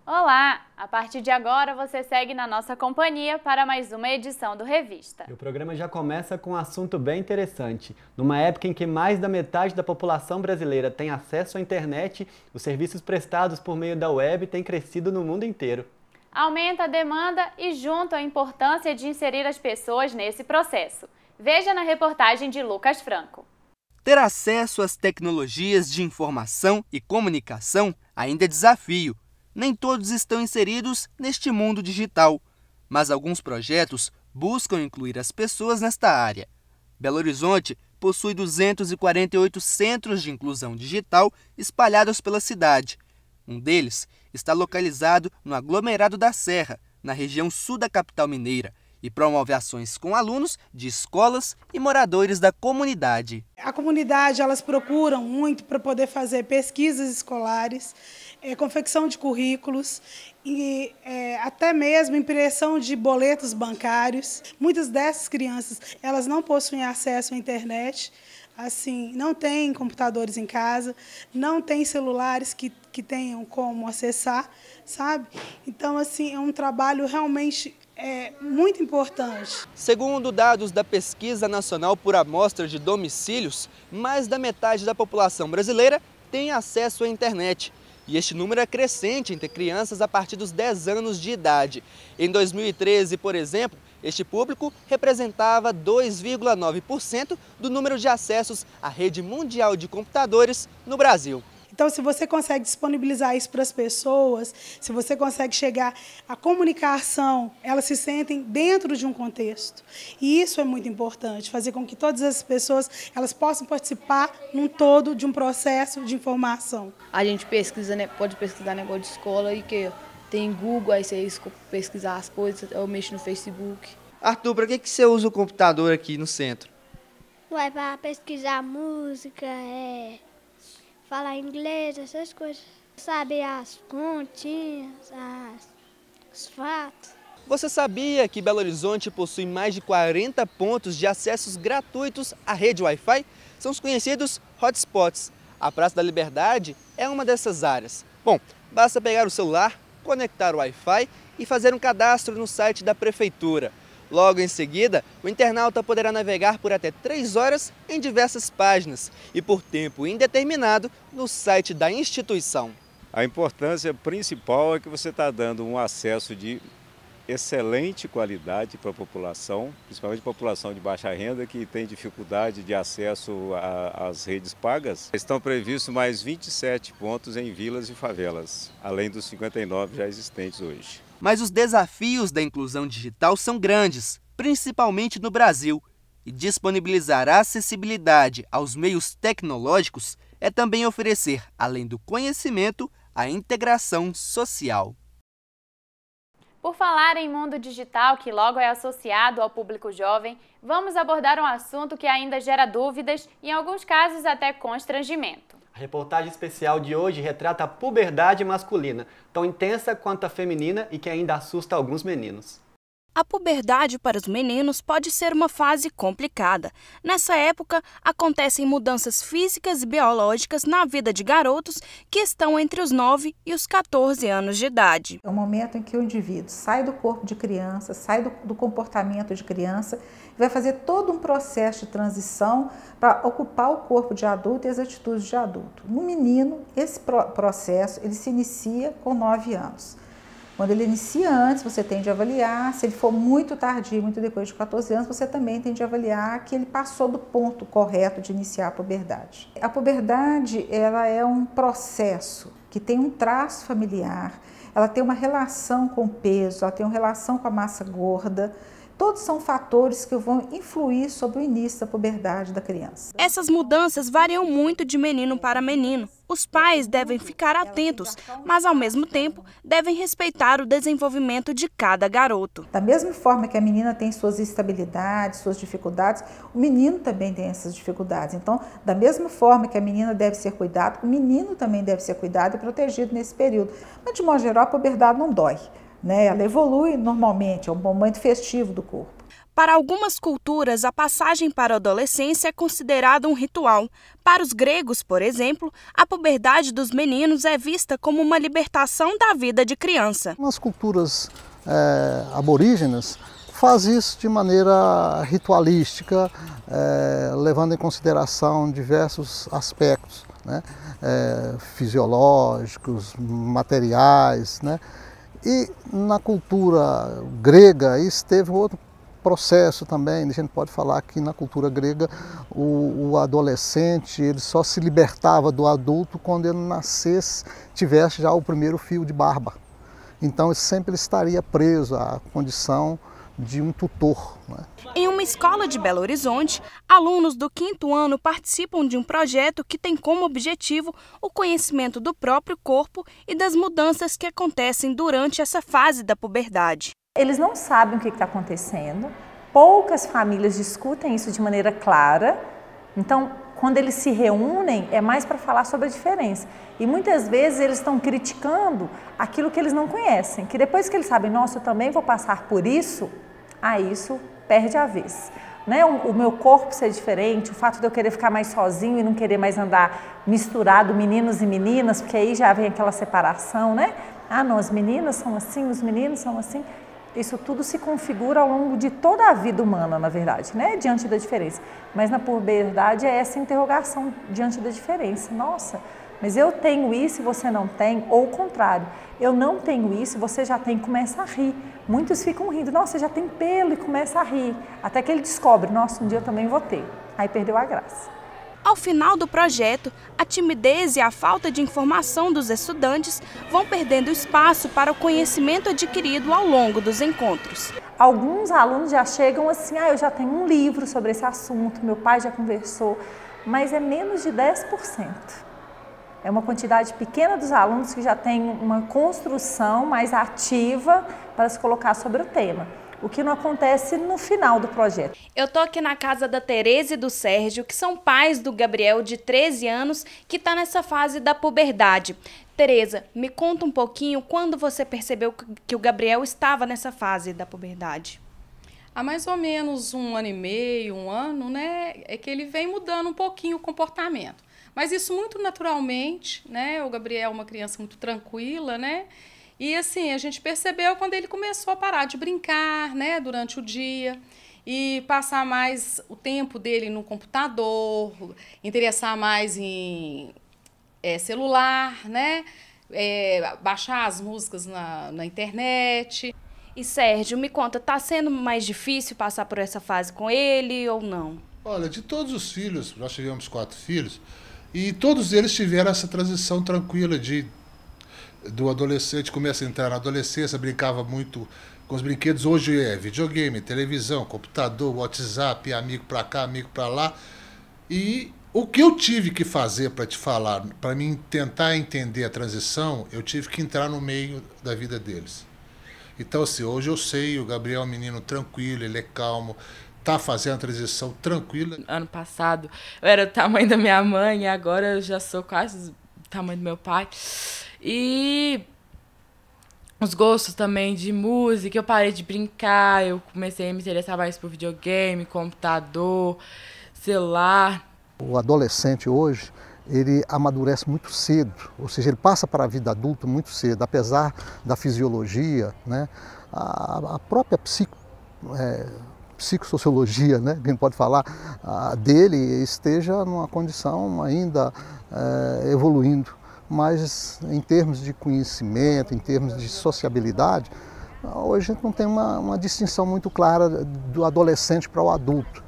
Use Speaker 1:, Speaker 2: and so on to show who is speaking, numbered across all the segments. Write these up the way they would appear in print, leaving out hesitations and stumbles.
Speaker 1: Olá! A partir de agora você segue na nossa companhia para mais uma edição do Revista.
Speaker 2: E o programa já começa com um assunto bem interessante. Numa época em que mais da metade da população brasileira tem acesso à internet, os serviços prestados por meio da web têm crescido no mundo inteiro.
Speaker 1: Aumenta a demanda e junto a importância de inserir as pessoas nesse processo. Veja na reportagem de Lucas Franco.
Speaker 3: Ter acesso às tecnologias de informação e comunicação ainda é desafio. Nem todos estão inseridos neste mundo digital, mas alguns projetos buscam incluir as pessoas nesta área. Belo Horizonte possui 248 centros de inclusão digital espalhados pela cidade. Um deles está localizado no aglomerado da Serra, na região sul da capital mineira, e promove ações com alunos de escolas e moradores da comunidade.
Speaker 4: A comunidade, elas procuram muito para poder fazer pesquisas escolares, confecção de currículos e até mesmo impressão de boletos bancários. Muitas dessas crianças, elas não possuem acesso à internet, assim, não têm computadores em casa, não têm celulares que tenham como acessar, sabe? Então, assim, é um trabalho realmente muito importante.
Speaker 3: Segundo dados da Pesquisa Nacional por Amostra de Domicílios, mais da metade da população brasileira tem acesso à internet. E este número é crescente entre crianças a partir dos 10 anos de idade. Em 2013, por exemplo, este público representava 2,9% do número de acessos à rede mundial de computadores no Brasil.
Speaker 4: Então, se você consegue disponibilizar isso para as pessoas, se você consegue chegar à comunicação, elas se sentem dentro de um contexto. E isso é muito importante, fazer com que todas as pessoas elas possam participar num todo de um processo de informação.
Speaker 5: A gente pesquisa, né, pode pesquisar negócio de escola e que tem Google, aí você pesquisar as coisas, eu mexo no Facebook.
Speaker 3: Arthur, para que você usa o computador aqui no centro?
Speaker 6: Ué, para pesquisar música, falar inglês, essas coisas. Saber as continhas, os fatos.
Speaker 3: Você sabia que Belo Horizonte possui mais de 40 pontos de acessos gratuitos à rede Wi-Fi? São os conhecidos hotspots. A Praça da Liberdade é uma dessas áreas. Bom, basta pegar o celular, conectar o Wi-Fi e fazer um cadastro no site da Prefeitura. Logo em seguida, o internauta poderá navegar por até 3 horas em diversas páginas e por tempo indeterminado no site da instituição.
Speaker 7: A importância principal é que você está dando um acesso de excelente qualidade para a população, principalmente a população de baixa renda que tem dificuldade de acesso às redes pagas. Estão previstos mais 27 pontos em vilas e favelas, além dos 59 já existentes hoje.
Speaker 3: Mas os desafios da inclusão digital são grandes, principalmente no Brasil. E disponibilizar a acessibilidade aos meios tecnológicos é também oferecer, além do conhecimento, a integração social.
Speaker 1: Por falar em mundo digital, que logo é associado ao público jovem, vamos abordar um assunto que ainda gera dúvidas e, em alguns casos, até constrangimento.
Speaker 2: A reportagem especial de hoje retrata a puberdade masculina, tão intensa quanto a feminina e que ainda assusta alguns meninos.
Speaker 8: A puberdade para os meninos pode ser uma fase complicada. Nessa época, acontecem mudanças físicas e biológicas na vida de garotos que estão entre os 9 e os 14 anos de idade.
Speaker 9: É o momento em que o indivíduo sai do corpo de criança, sai do comportamento de criança e vai fazer todo um processo de transição para ocupar o corpo de adulto e as atitudes de adulto. No menino, esse processo ele se inicia com 9 anos. Quando ele inicia antes, você tem de avaliar, se ele for muito tardio, muito depois de 14 anos, você também tem de avaliar que ele passou do ponto correto de iniciar a puberdade. A puberdade, ela é um processo que tem um traço familiar, ela tem uma relação com o peso, ela tem uma relação com a massa gorda. Todos são fatores que vão influir sobre o início da puberdade da criança.
Speaker 8: Essas mudanças variam muito de menino para menino. Os pais devem ficar atentos, mas ao mesmo tempo devem respeitar o desenvolvimento de cada garoto.
Speaker 9: Da mesma forma que a menina tem suas instabilidades, suas dificuldades, o menino também tem essas dificuldades. Então, da mesma forma que a menina deve ser cuidada, o menino também deve ser cuidado e protegido nesse período. Mas, de modo geral, a puberdade não dói. Ela evolui normalmente, é um momento festivo do corpo.
Speaker 8: Para algumas culturas, a passagem para a adolescência é considerada um ritual. Para os gregos, por exemplo, a puberdade dos meninos é vista como uma libertação da vida de criança.
Speaker 10: Nas culturas aborígenas, faz isso de maneira ritualística, levando em consideração diversos aspectos, né? Fisiológicos, materiais, né? E na cultura grega isso teve outro processo também. A gente pode falar que na cultura grega o adolescente ele só se libertava do adulto quando ele nascesse, tivesse já o primeiro fio de barba. Então sempre ele estaria preso à condição de um tutor, né?
Speaker 8: Em uma escola de Belo Horizonte, alunos do 5º ano participam de um projeto que tem como objetivo o conhecimento do próprio corpo e das mudanças que acontecem durante essa fase da puberdade.
Speaker 11: Eles não sabem o que está acontecendo, poucas famílias discutem isso de maneira clara, então quando eles se reúnem é mais para falar sobre a diferença. E muitas vezes eles estão criticando aquilo que eles não conhecem, que depois que eles sabem, nossa, eu também vou passar por isso, isso perde a vez. Né? O meu corpo ser diferente, o fato de eu querer ficar mais sozinho e não querer mais andar misturado meninos e meninas, porque aí já vem aquela separação, né? Não, as meninas são assim, os meninos são assim. Isso tudo se configura ao longo de toda a vida humana, na verdade, né? Diante da diferença. Mas na puberdade é essa interrogação diante da diferença. Nossa, mas eu tenho isso e você não tem, ou o contrário. Eu não tenho isso e você já tem, começa a rir. Muitos ficam rindo, nossa, você já tem pelo e começa a rir. Até que ele descobre, nossa, um dia eu também vou ter. Aí perdeu a graça.
Speaker 8: Ao final do projeto, a timidez e a falta de informação dos estudantes vão perdendo espaço para o conhecimento adquirido ao longo dos encontros.
Speaker 11: Alguns alunos já chegam assim, eu já tenho um livro sobre esse assunto, meu pai já conversou, mas é menos de 10%. É uma quantidade pequena dos alunos que já tem uma construção mais ativa para se colocar sobre o tema. O que não acontece no final do projeto.
Speaker 8: Eu tô aqui na casa da Tereza e do Sérgio, que são pais do Gabriel, de 13 anos, que está nessa fase da puberdade. Tereza, me conta um pouquinho quando você percebeu que o Gabriel estava nessa fase da puberdade.
Speaker 12: Há mais ou menos 1 ano e meio, 1 ano, né, é que ele vem mudando um pouquinho o comportamento. Mas isso muito naturalmente, né? O Gabriel é uma criança muito tranquila, né? E assim, a gente percebeu quando ele começou a parar de brincar, né, durante o dia e passar mais o tempo dele no computador, interessar mais em celular, né, baixar as músicas na internet.
Speaker 8: E Sérgio, me conta, tá sendo mais difícil passar por essa fase com ele ou não?
Speaker 13: Olha, de todos os filhos, nós tivemos 4 filhos, e todos eles tiveram essa transição tranquila do adolescente, começa a entrar na adolescência, brincava muito com os brinquedos. Hoje é videogame, televisão, computador, WhatsApp, amigo para cá, amigo para lá. E o que eu tive que fazer para te falar, para mim tentar entender a transição, eu tive que entrar no meio da vida deles. Então, assim, hoje eu sei, o Gabriel é um menino tranquilo, ele é calmo, tá fazendo a transição tranquila.
Speaker 14: Ano passado eu era o tamanho da minha mãe e agora eu já sou quase o tamanho do meu pai. E os gostos também de música, eu parei de brincar, eu comecei a me interessar mais por videogame, computador, celular.
Speaker 10: O adolescente hoje, ele amadurece muito cedo, ou seja, ele passa para a vida adulta muito cedo, apesar da fisiologia, né? A própria psicossociologia, né, quem pode falar, dele esteja numa condição ainda evoluindo. Mas em termos de conhecimento, em termos de sociabilidade, hoje a gente não tem uma distinção muito clara do adolescente para o adulto.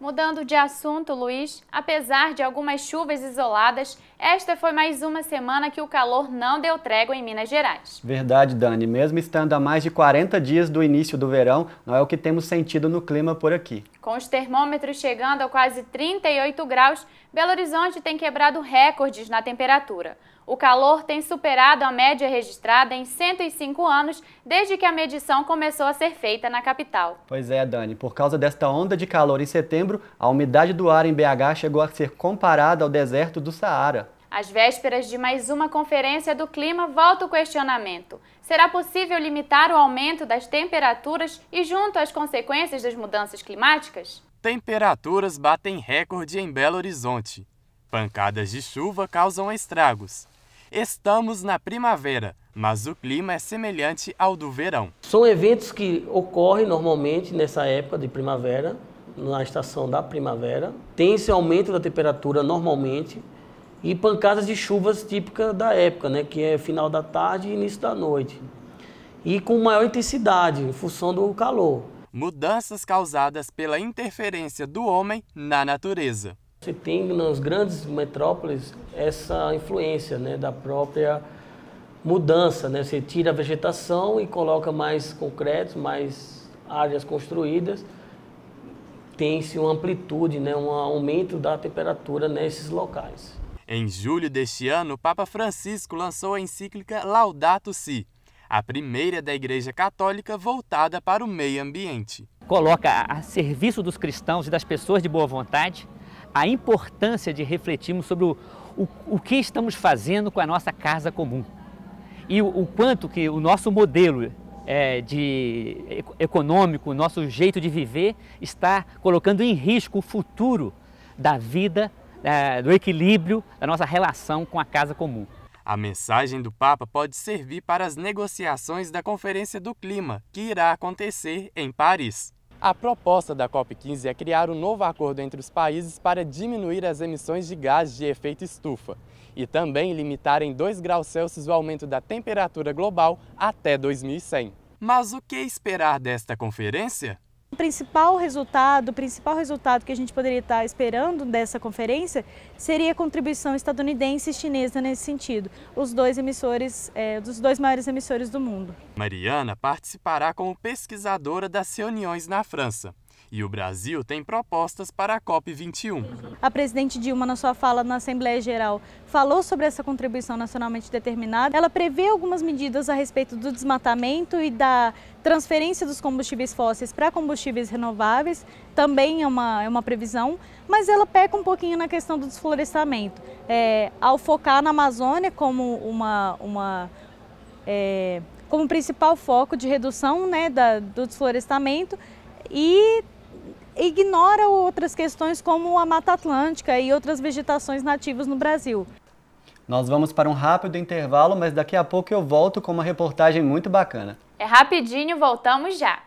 Speaker 1: Mudando de assunto, Luiz, apesar de algumas chuvas isoladas, esta foi mais uma semana que o calor não deu trégua em Minas Gerais.
Speaker 2: Verdade, Dani. Mesmo estando a mais de 40 dias do início do verão, não é o que temos sentido no clima por aqui.
Speaker 1: Com os termômetros chegando a quase 38 graus, Belo Horizonte tem quebrado recordes na temperatura. O calor tem superado a média registrada em 105 anos desde que a medição começou a ser feita na capital.
Speaker 2: Pois é, Dani. Por causa desta onda de calor em setembro, a umidade do ar em BH chegou a ser comparada ao deserto do Saara.
Speaker 1: Às vésperas de mais uma conferência do clima, volta o questionamento. Será possível limitar o aumento das temperaturas e junto às consequências das mudanças climáticas?
Speaker 15: Temperaturas batem recorde em Belo Horizonte. Pancadas de chuva causam estragos. Estamos na primavera, mas o clima é semelhante ao do verão.
Speaker 16: São eventos que ocorrem normalmente nessa época de primavera, na estação da primavera. Tem esse aumento da temperatura normalmente e pancadas de chuvas típicas da época, né, que é final da tarde e início da noite. E com maior intensidade, em função do calor.
Speaker 15: Mudanças causadas pela interferência do homem na natureza.
Speaker 16: Você tem nas grandes metrópoles essa influência, né, da própria mudança, né? Você tira a vegetação e coloca mais concreto, mais áreas construídas. Tem-se uma amplitude, né, um aumento da temperatura nesses locais.
Speaker 15: Em julho deste ano, o Papa Francisco lançou a encíclica Laudato Si, a primeira da Igreja Católica voltada para o meio ambiente.
Speaker 17: Coloca a serviço dos cristãos e das pessoas de boa vontade a importância de refletirmos sobre o que estamos fazendo com a nossa casa comum e o quanto que o nosso modelo econômico, o nosso jeito de viver está colocando em risco o futuro da vida, do equilíbrio da nossa relação com a casa comum.
Speaker 15: A mensagem do Papa pode servir para as negociações da Conferência do Clima, que irá acontecer em Paris. A proposta da COP15 é criar um novo acordo entre os países para diminuir as emissões de gases de efeito estufa e também limitar em 2 graus Celsius o aumento da temperatura global até 2100. Mas o que esperar desta conferência?
Speaker 18: O principal resultado que a gente poderia estar esperando dessa conferência seria a contribuição estadunidense e chinesa nesse sentido, os dois maiores emissores do mundo.
Speaker 15: Mariana participará como pesquisadora das reuniões na França. E o Brasil tem propostas para a COP21.
Speaker 18: A presidente Dilma, na sua fala na Assembleia Geral, falou sobre essa contribuição nacionalmente determinada. Ela prevê algumas medidas a respeito do desmatamento e da transferência dos combustíveis fósseis para combustíveis renováveis, também é uma previsão, mas ela peca um pouquinho na questão do desflorestamento. Ao focar na Amazônia como como principal foco de redução, né, do desflorestamento, e ignora outras questões como a Mata Atlântica e outras vegetações nativas no Brasil.
Speaker 2: Nós vamos para um rápido intervalo, mas daqui a pouco eu volto com uma reportagem muito bacana.
Speaker 1: É rapidinho, voltamos já!